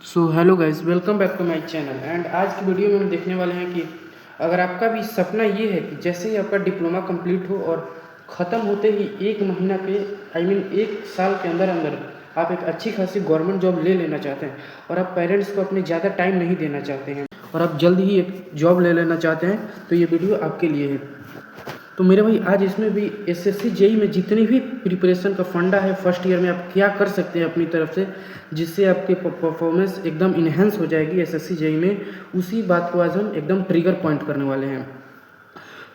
So hello guys, welcome back to my channel. And आज की video में हम देखने वाले हैं कि अगर आपका भी सपना ये है कि जैसे ही आपका डिप्लोमा कंप्लीट हो और ख़त्म होते ही एक महीना के एक साल के अंदर अंदर आप एक अच्छी खासी गवर्नमेंट जॉब ले लेना चाहते हैं और आप पेरेंट्स को अपने ज़्यादा टाइम नहीं देना चाहते हैं और आप जल्द ही एक जॉब ले लेना चाहते हैं, तो ये वीडियो आपके लिए है। तो मेरे भाई आज इसमें भी एसएससी जेई में जितनी भी प्रिपरेशन का फंडा है फर्स्ट ईयर में आप क्या कर सकते हैं अपनी तरफ से, जिससे आपकी परफॉर्मेंस एकदम इन्हेंस हो जाएगी एसएससी जेई में, उसी बात को आज हम एकदम ट्रिगर पॉइंट करने वाले हैं।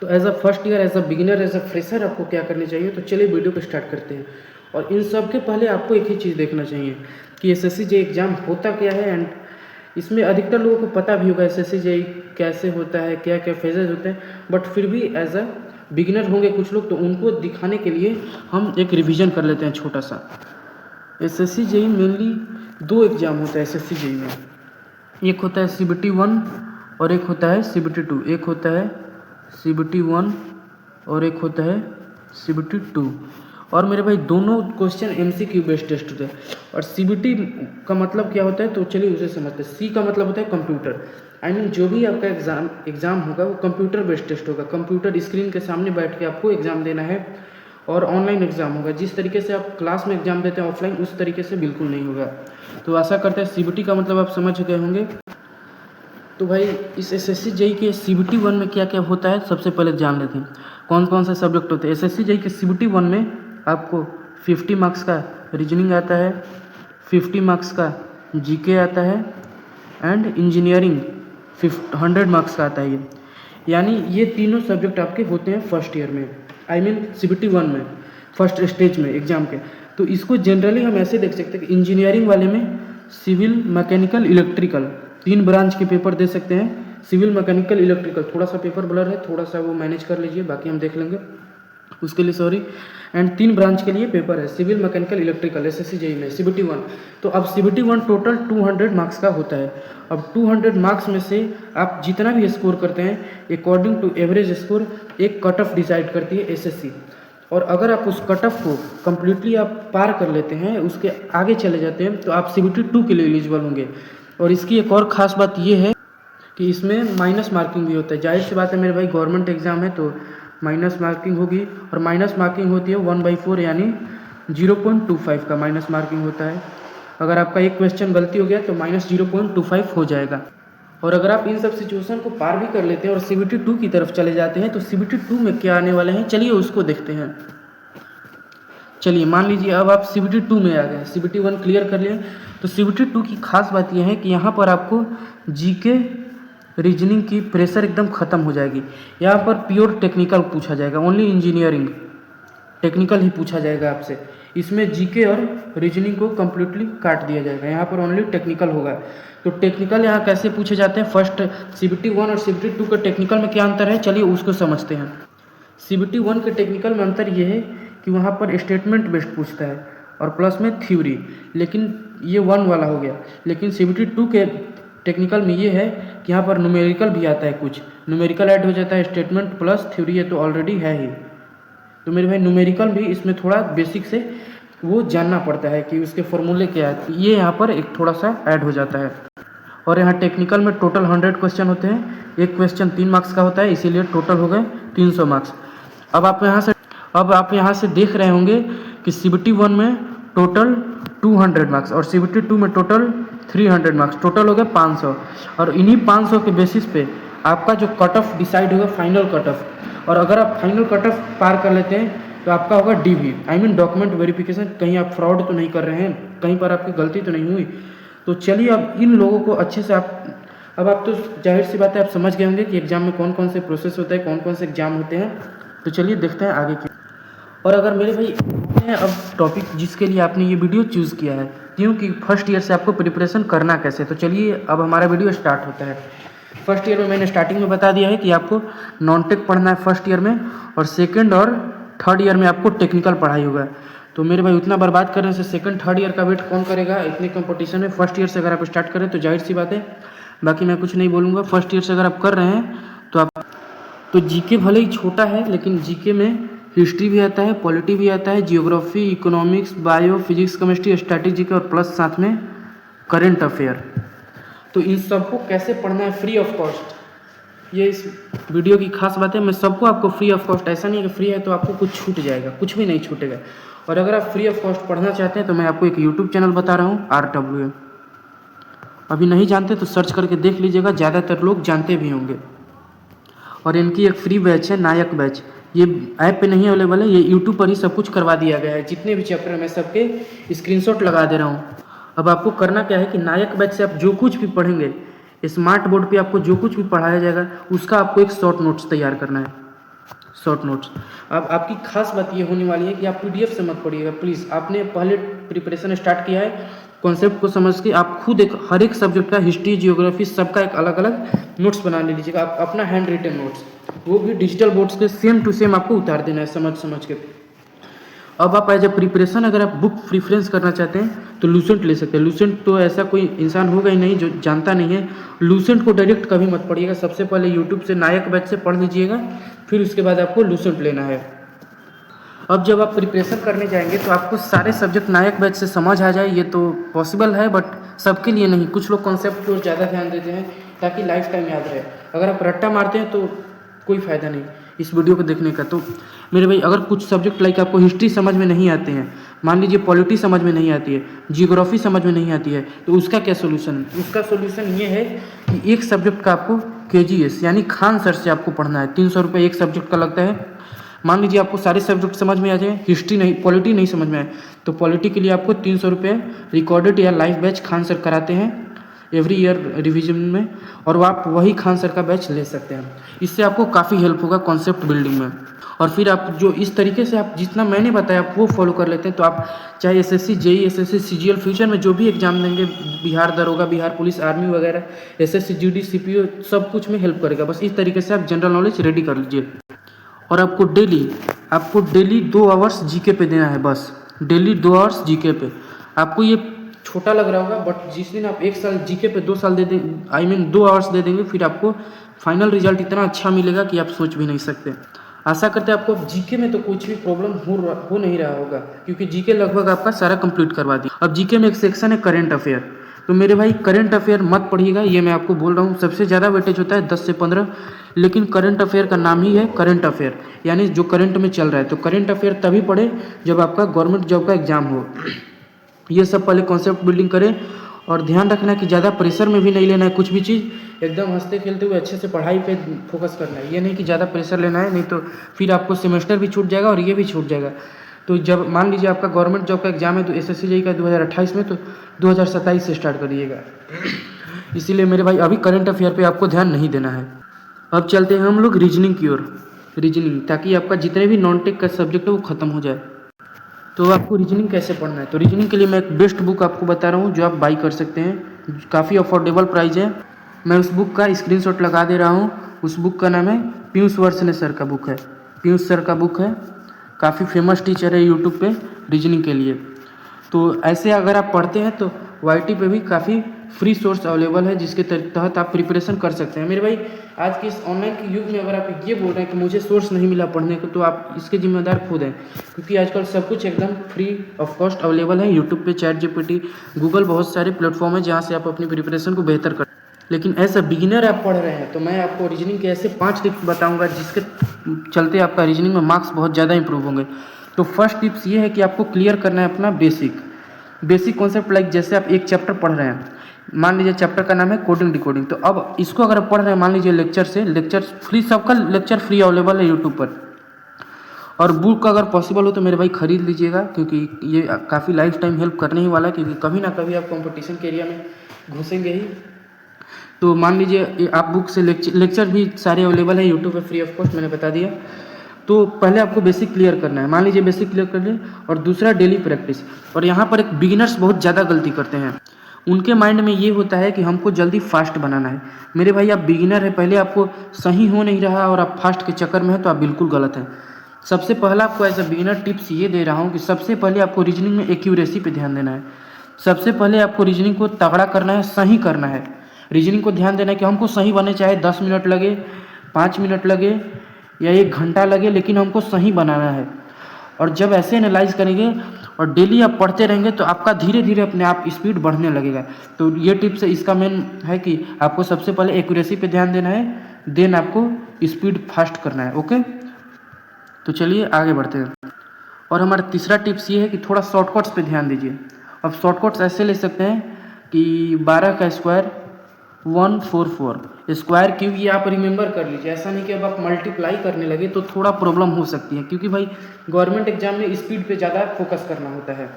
तो as a first year, as a beginner, as a fresher आपको क्या करनी चाहिए, तो चलिए वीडियो को स्टार्ट करते हैं। और इन सब के पहले आपको एक ही चीज़ देखना चाहिए कि एसएससी जेई एग्ज़ाम होता क्या है। एंड इसमें अधिकतर लोगों को पता भी होगा एसएससी जेई कैसे होता है, क्या क्या फेजेज होते हैं, बट फिर भी एज अ बिगिनर होंगे कुछ लोग, तो उनको दिखाने के लिए हम एक रिवीजन कर लेते हैं छोटा सा। एसएससी जेई मेनली दो एग्ज़ाम होता है एसएससी जेई में। एक होता है सीबीटी 1 और एक होता है सीबीटी 2। एक होता है सीबीटी 1 और एक होता है सीबीटी 2। और मेरे भाई दोनों क्वेश्चन एमसीक्यू बेस्ड टेस्ट होते हैं। और सीबीटी का मतलब क्या होता है, तो चलिए उसे समझते हैं। सी का मतलब होता है कंप्यूटर। जो भी आपका एग्ज़ाम होगा वो कंप्यूटर बेस्ड टेस्ट होगा। कंप्यूटर स्क्रीन के सामने बैठ के आपको एग्ज़ाम देना है और ऑनलाइन एग्ज़ाम होगा। जिस तरीके से आप क्लास में एग्ज़ाम देते हैं ऑफलाइन, उस तरीके से बिल्कुल नहीं होगा। तो आशा करते हैं सीबीटी का मतलब आप समझ गए होंगे। तो भाई इस एसएससी जेई के सीबीटी 1 में क्या क्या होता है सबसे पहले जान लेते हैं। कौन कौन से सब्जेक्ट होते हैं एसएससी जेई के सीबीटी 1 में। आपको 50 मार्क्स का रीजनिंग आता है, 50 मार्क्स का जीके आता है एंड इंजीनियरिंग 100 मार्क्स का आता है। यानी ये तीनों सब्जेक्ट आपके होते हैं फर्स्ट ईयर में, सीबीटी 1 में, फर्स्ट स्टेज में एग्ज़ाम के। तो इसको जनरली हम ऐसे देख सकते हैं कि इंजीनियरिंग वाले में सिविल, मैकेनिकल, इलेक्ट्रिकल 3 ब्रांच के पेपर दे सकते हैं। सिविल, मैकेनिकल, इलेक्ट्रिकल, थोड़ा सा पेपर ब्लर है, थोड़ा सा वो मैनेज कर लीजिए, बाकी हम देख लेंगे उसके लिए, सॉरी। एंड 3 ब्रांच के लिए पेपर है, civil, mechanical, electrical, SSC JE में सीबीटी 1। तो अब सीबीटी 1 टोटल 200 मार्क्स का होता है। अब 200 मार्क्स में से आप जितना भी स्कोर करते हैं अकॉर्डिंग टू एवरेज स्कोर एक कट ऑफ डिसाइड करती है एसएससी। और अगर आप उस कट ऑफ को कम्प्लीटली आप पार कर लेते हैं, उसके आगे चले जाते हैं, तो आप सीबीटी 2 के लिए एलिजिबल होंगे। और इसकी एक और ख़ास बात ये है कि इसमें माइनस मार्किंग भी होता है। जाहिर सी बात है मेरे भाई, गवर्नमेंट एग्ज़ाम है तो माइनस मार्किंग होगी। और माइनस मार्किंग होती है 1/4 यानी 0.25 का माइनस मार्किंग होता है। अगर आपका एक क्वेश्चन गलती हो गया तो माइनस 0.25 हो जाएगा। और अगर आप इन सब सिचुएशन को पार भी कर लेते हैं और सीबीटी 2 की तरफ चले जाते हैं, तो सीबीटी 2 में क्या आने वाले हैं, चलिए उसको देखते हैं। चलिए मान लीजिए अब आप सीबीटी 2 में आ गए, सीबीटी 1 क्लियर कर लिए, तो सीबीटी 2 की खास बात यह है कि यहाँ पर आपको जीके, रीजनिंग की प्रेशर एकदम ख़त्म हो जाएगी। यहाँ पर प्योर टेक्निकल पूछा जाएगा, ओनली इंजीनियरिंग टेक्निकल ही पूछा जाएगा आपसे। इसमें जीके और रीजनिंग को कम्प्लीटली काट दिया जाएगा, यहाँ पर ओनली टेक्निकल होगा। तो टेक्निकल यहाँ कैसे पूछे जाते हैं, फर्स्ट सीबीटी 1 और सीबीटी 2 के टेक्निकल में क्या अंतर है, चलिए उसको समझते हैं। सीबीटी 1 के टेक्निकल में अंतर ये है कि वहाँ पर स्टेटमेंट बेस्ड पूछता है और प्लस में थ्योरी, लेकिन ये 1 वाला हो गया। लेकिन सीबीटी 2 के टेक्निकल में ये है कि यहाँ पर न्यूमेरिकल भी आता है, कुछ न्यूमेरिकल ऐड हो जाता है, स्टेटमेंट प्लस थ्योरी है तो ऑलरेडी है ही। तो मेरे भाई न्यूमेरिकल भी इसमें थोड़ा बेसिक से वो जानना पड़ता है कि उसके फॉर्मूले क्या है, ये यहाँ पर एक थोड़ा सा ऐड हो जाता है। और यहाँ टेक्निकल में टोटल 100 क्वेश्चन होते हैं, एक क्वेश्चन 3 मार्क्स का होता है, इसीलिए टोटल हो गए 300 मार्क्स। अब आप यहाँ से देख रहे होंगे कि सीबीटी 1 में टोटल 200 मार्क्स और सीबीटी 2 में टोटल 300 मार्क्स, टोटल हो गए 500। और इन्हीं 500 के बेसिस पे आपका जो कट ऑफ डिसाइड होगा, फाइनल कट ऑफ। और अगर आप फाइनल कट ऑफ पार कर लेते हैं तो आपका होगा डीवी, डॉक्यूमेंट वेरिफिकेशन। कहीं आप फ्रॉड तो नहीं कर रहे हैं, कहीं पर आपकी गलती तो नहीं हुई। तो चलिए अब इन लोगों को अच्छे से अब आप तो जाहिर सी बात है आप समझ गए होंगे कि एग्ज़ाम में कौन कौन से प्रोसेस होते हैं, कौन कौन से एग्ज़ाम होते हैं। तो चलिए देखते हैं आगे की। और अगर मेरे भाई अब टॉपिक जिसके लिए आपने ये वीडियो चूज़ किया है, क्योंकि फर्स्ट ईयर से आपको प्रिपरेशन करना कैसे, तो चलिए अब हमारा वीडियो स्टार्ट होता है। फर्स्ट ईयर में मैंने स्टार्टिंग में बता दिया है कि आपको नॉन टेक पढ़ना है फर्स्ट ईयर में, और सेकंड और थर्ड ईयर में आपको टेक्निकल पढ़ाई होगा। तो मेरे भाई उतना बर्बाद करने से सेकंड थर्ड ईयर का वेट कौन करेगा इतने कंपटीशन में। फर्स्ट ईयर से अगर आप स्टार्ट करें तो जाहिर सी बात है, बाकी मैं कुछ नहीं बोलूँगा। फर्स्ट ईयर से अगर आप कर रहे हैं तो जीके भले ही छोटा है, लेकिन जीके में हिस्ट्री भी आता है, पॉलिटी भी आता है, geography, economics, bio, physics, chemistry, static GK और प्लस साथ में करंट अफेयर। तो इन सबको कैसे पढ़ना है फ्री ऑफ कॉस्ट, ये इस वीडियो की खास बात है। मैं सबको आपको फ्री ऑफ कॉस्ट, ऐसा नहीं है कि फ्री है तो आपको कुछ छूट जाएगा, कुछ भी नहीं छूटेगा। और अगर आप फ्री ऑफ कॉस्ट पढ़ना चाहते हैं तो मैं आपको एक यूट्यूब चैनल बता रहा हूँ, RWM। अभी नहीं जानते तो सर्च करके देख लीजिएगा, ज़्यादातर लोग जानते भी होंगे। और इनकी एक फ्री बैच है, नायक बैच। ये ऐप पे नहीं अवेलेबल है, ये यूट्यूब पर ही सब कुछ करवा दिया गया है। जितने भी चैप्टर मैं सबके स्क्रीनशॉट लगा दे रहा हूँ। अब आपको करना क्या है कि नायक बैच से आप जो कुछ भी पढ़ेंगे, स्मार्ट बोर्ड पे आपको जो कुछ भी पढ़ाया जाएगा उसका आपको एक शॉर्ट नोट्स तैयार करना है, शॉर्ट नोट्स। अब आपकी खास बात ये होने वाली है कि आप PDF से मत पढ़िएगा प्लीज़। आपने पहले प्रिपरेशन स्टार्ट किया है, कॉन्सेप्ट को समझ के आप खुद एक हर एक सब्जेक्ट का, हिस्ट्री, जियोग्राफी, सबका एक अलग अलग नोट्स बना ले लीजिएगा। आप अपना हैंड रिटन नोट्स, वो भी डिजिटल बोर्ड्स के सेम टू सेम आपको उतार देना है समझ समझ के। अब आप एज ए प्रिपरेशन अगर आप बुक प्रीफ्रेंस करना चाहते हैं तो लूसेंट ले सकते हैं। लूसेंट तो ऐसा कोई इंसान होगा ही नहीं जो जानता नहीं है। लूसेंट को डायरेक्ट कभी मत पढ़िएगा, सबसे पहले यूट्यूब से नायक बैच से पढ़ लीजिएगा, फिर उसके बाद आपको लूसेंट लेना है। अब जब आप प्रिपरेशन करने जाएंगे तो आपको सारे सब्जेक्ट नायक बैच से समझ आ जाए, ये तो पॉसिबल है बट सबके लिए नहीं। कुछ लोग कॉन्सेप्ट को ज़्यादा ध्यान देते हैं ताकि लाइफ टाइम याद रहे। अगर आप रट्टा मारते हैं तो कोई फ़ायदा नहीं इस वीडियो को देखने का। तो मेरे भाई, अगर कुछ सब्जेक्ट लाइक आपको हिस्ट्री समझ में नहीं आते हैं, मान लीजिए पॉलिटी समझ में नहीं आती है, जियोग्राफी समझ में नहीं आती है, तो उसका क्या सोल्यूशन है? उसका सोल्यूशन ये है कि एक सब्जेक्ट का आपको KGS यानी खान सर से आपको पढ़ना है। 300 रुपये एक सब्जेक्ट का लगता है। मान लीजिए आपको सारे सब्जेक्ट समझ में आ जाए, हिस्ट्री नहीं, पॉलिटी नहीं समझ में आए, तो पॉलिटी के लिए आपको 300 रुपये रिकॉर्डेड या लाइव बैच खान सर कराते हैं एवरी ईयर रिवीजन में, और वो आप वही खान सर का बैच ले सकते हैं। इससे आपको काफ़ी हेल्प होगा कॉन्सेप्ट बिल्डिंग में। और फिर आप जो इस तरीके से आप जितना मैंने बताया आप वो फॉलो कर लेते हैं तो आप चाहे SSC, JEE, SSC, CGL, future में जो भी एग्जाम देंगे, बिहार दरोगा, बिहार पुलिस, आर्मी वगैरह, SSC, GD, CPO, सब कुछ में हेल्प करेगा। बस इस तरीके से आप जनरल नॉलेज रेडी कर लीजिए। और आपको डेली 2 आवर्स GK पे देना है, बस डेली 2 आवर्स GK पे। आपको ये छोटा लग रहा होगा बट जिस दिन आप 1 साल GK पे 2 साल दे दें, 2 आवर्स दे देंगे, फिर आपको फाइनल रिजल्ट इतना अच्छा मिलेगा कि आप सोच भी नहीं सकते। आशा करते हैं आपको GK में तो कुछ भी प्रॉब्लम हो नहीं रहा होगा, क्योंकि GK लगभग आपका सारा कंप्लीट करवा दिया। अब GK में एक सेक्शन है करंट अफेयर। तो मेरे भाई, करंट अफेयर मत पढ़िएगा, ये मैं आपको बोल रहा हूँ। सबसे ज़्यादा वेटेज होता है 10 से 15, लेकिन करंट अफेयर का नाम ही है करंट अफेयर, यानी जो करंट में चल रहा है। तो करंट अफेयर तभी पढ़े जब आपका गवर्नमेंट जॉब का एग्जाम हो। ये सब पहले कॉन्सेप्ट बिल्डिंग करें, और ध्यान रखना कि ज़्यादा प्रेशर में भी नहीं लेना है कुछ भी चीज़, एकदम हंसते खेलते हुए अच्छे से पढ़ाई पे फोकस करना है। ये नहीं कि ज़्यादा प्रेशर लेना है, नहीं तो फिर आपको सेमेस्टर भी छूट जाएगा और ये भी छूट जाएगा। तो जब मान लीजिए आपका गवर्नमेंट जॉब का एग्जाम है तो SSC JEE का 2028 में, तो 2027 से स्टार्ट करिएगा। इसीलिए मेरे भाई, अभी करंट अफेयर पे आपको ध्यान नहीं देना है। अब चलते हैं हम लोग रीजनिंग की ओर। रीजनिंग, ताकि आपका जितने भी नॉन टेक का सब्जेक्ट है वो ख़त्म हो जाए। तो आपको रीजनिंग कैसे पढ़ना है? तो रीजनिंग के लिए मैं एक बेस्ट बुक आपको बता रहा हूँ जो आप बाई कर सकते हैं। काफ़ी अफोर्डेबल प्राइस है। मैं उस बुक का स्क्रीनशॉट लगा दे रहा हूँ। उस बुक का नाम है पीयूष वर्सने सर का बुक है। पीयूष सर का बुक है, काफ़ी फेमस टीचर है यूट्यूब पे रीजनिंग के लिए। तो ऐसे अगर आप पढ़ते हैं तो YT पे भी काफ़ी फ्री सोर्स अवेलेबल है, जिसके तहत आप प्रिपरेशन कर सकते हैं। मेरे भाई, आज के इस ऑनलाइन के युग में अगर आप ये बोल रहे हैं कि मुझे सोर्स नहीं मिला पढ़ने को, तो आप इसके जिम्मेदार खुद हैं, क्योंकि आजकल सब कुछ एकदम फ्री ऑफ कॉस्ट अवेलेबल है। यूट्यूब पे ChatGPT, गूगल, बहुत सारे प्लेटफॉर्म है जहाँ से आप अपनी प्रिपरेशन को बेहतर कर। लेकिन एज अ बिगिनर आप पढ़ रहे हैं तो मैं आपको रीजनिंग के ऐसे 5 टिप्स बताऊँगा जिसके चलते आपका रीजनिंग में मार्क्स बहुत ज़्यादा इंप्रूव होंगे। तो फर्स्ट टिप्स ये है कि आपको क्लियर करना है अपना बेसिक कॉन्सेप्ट। लाइक जैसे आप एक चैप्टर पढ़ रहे हैं, मान लीजिए चैप्टर का नाम है कोडिंग डिकोडिंग, तो अब इसको अगर आप पढ़ रहे हैं, मान लीजिए लेक्चर फ्री, सबका लेक्चर फ्री अवेलेबल है यूट्यूब पर। और बुक अगर पॉसिबल हो तो मेरे भाई खरीद लीजिएगा, क्योंकि ये काफ़ी लाइफ टाइम हेल्प करने ही वाला है, क्योंकि कभी ना कभी आप कंपटीशन के एरिया में घुसेंगे ही। तो मान लीजिए आप बुक से लेक्चर भी सारे अवेलेबल है यूट्यूब पर फ्री ऑफ कॉस्ट, मैंने बता दिया। तो पहले आपको बेसिक क्लियर करना है, मान लीजिए बेसिक क्लियर कर लें। और दूसरा डेली प्रैक्टिस। और यहाँ पर एक बिगिनर्स बहुत ज़्यादा गलती करते हैं। उनके माइंड में ये होता है कि हमको जल्दी फास्ट बनाना है। मेरे भाई, आप बिगिनर है, पहले आपको सही हो नहीं रहा और आप फास्ट के चक्कर में है, तो आप बिल्कुल गलत हैं। सबसे पहला आपको एज अ बिगिनर टिप्स ये दे रहा हूँ कि सबसे पहले आपको रीजनिंग में एक्यूरेसी पे ध्यान देना है। सबसे पहले आपको रीजनिंग को तगड़ा करना है, सही करना है। रीजनिंग को ध्यान देना है कि हमको सही बनने, चाहे 10 मिनट लगे, 5 मिनट लगे या 1 घंटा लगे, लेकिन हमको सही बनाना है। और जब ऐसे एनालाइज करेंगे और डेली आप पढ़ते रहेंगे तो आपका धीरे धीरे अपने आप स्पीड बढ़ने लगेगा। तो ये टिप्स है, इसका मेन है कि आपको सबसे पहले एक्यूरेसी पे ध्यान देना है, देन आपको स्पीड फास्ट करना है। ओके, तो चलिए आगे बढ़ते हैं। और हमारा तीसरा टिप्स ये है कि थोड़ा शॉर्टकट्स पे ध्यान दीजिए। अब शॉर्टकट्स ऐसे ले सकते हैं कि 12 का स्क्वायर 144, स्क्वायर क्यूब ये आप रिमेंबर कर लीजिए। ऐसा नहीं कि अब आप मल्टीप्लाई करने लगे तो थोड़ा प्रॉब्लम हो सकती है, क्योंकि भाई गवर्नमेंट एग्जाम में स्पीड पे ज़्यादा फोकस करना होता है।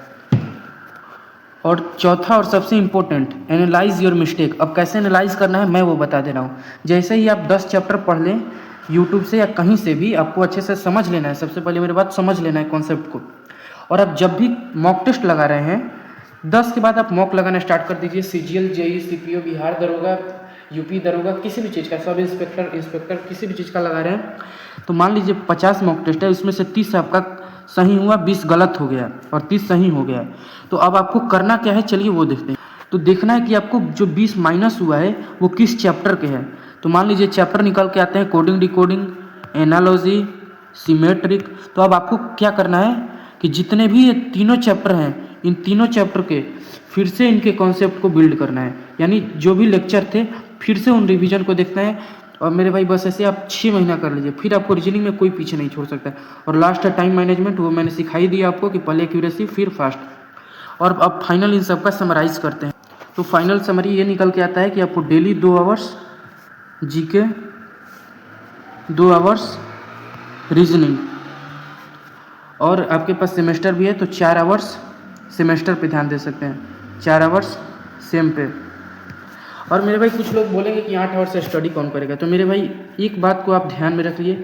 और चौथा और सबसे इम्पोर्टेंट, एनालाइज योर मिस्टेक। अब कैसे एनालाइज करना है मैं वो बता दे रहा हूँ। जैसे ही आप 10 चैप्टर पढ़ लें यूट्यूब से या कहीं से भी, आपको अच्छे से समझ लेना है। सबसे पहले मेरी बात, समझ लेना है कॉन्सेप्ट को। और आप जब भी मॉक टेस्ट लगा रहे हैं 10 के बाद आप मॉक लगाना स्टार्ट कर दीजिए। CGL, JEE, CPO, बिहार दरोगा, यूपी दरोगा, किसी भी चीज़ का, सब इंस्पेक्टर किसी भी चीज़ का लगा रहे हैं तो मान लीजिए 50 मॉक टेस्ट है, उसमें से 30 आपका सही हुआ, 20 गलत हो गया और 30 सही हो गया। तो अब आपको करना क्या है, चलिए वो देखते हैं। तो देखना है कि आपको जो 20 माइनस हुआ है वो किस चैप्टर के हैं। तो मान लीजिए चैप्टर निकल के आते हैं कोडिंग, डिकोडिंग, एनालॉजी, सिमेट्रिक। तो अब आपको क्या करना है कि जितने भी ये तीनों चैप्टर हैं, इन तीनों चैप्टर के फिर से इनके कॉन्सेप्ट को बिल्ड करना है। यानी जो भी लेक्चर थे फिर से उन रिवीजन को देखना है। और मेरे भाई बस ऐसे आप 6 महीना कर लीजिए, फिर आपको रीजनिंग में कोई पीछे नहीं छोड़ सकता। और लास्ट है टाइम मैनेजमेंट, वो मैंने सिखाई दिया आपको कि पहले एक्यूरेसी फिर फास्ट। और अब फाइनल इन सब का समराइज़ करते हैं। तो फाइनल समरी ये निकल के आता है कि आपको daily 2 hours GK, 2 hours reasoning, और आपके पास सेमेस्टर भी है तो 4 आवर्स सेमेस्टर पे ध्यान दे सकते हैं, 4 आवर्स सेम पे। और मेरे भाई कुछ लोग बोलेंगे कि 8 आवर्स से स्टडी कौन करेगा। तो मेरे भाई एक बात को आप ध्यान में रखिए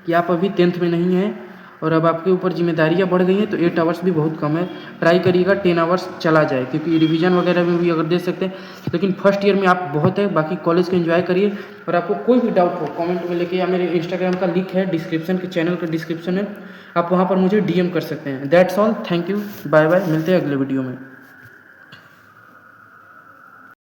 कि आप अभी 10th में नहीं हैं और अब आपके ऊपर जिम्मेदारियां बढ़ गई हैं, तो 8 आवर्स भी बहुत कम है। ट्राई करिएगा 10 आवर्स चला जाए, क्योंकि रिवीजन वगैरह में भी अगर दे सकते हैं। लेकिन फर्स्ट ईयर में आप बहुत है, बाकी कॉलेज को एंजॉय करिए। और आपको कोई भी डाउट हो कमेंट में लेके, या मेरे इंस्टाग्राम का लिंक है डिस्क्रिप्शन के, चैनल का डिस्क्रिप्शन है, आप वहाँ पर मुझे DM कर सकते हैं। That's all, thank you, bye bye, मिलते हैं अगले वीडियो में।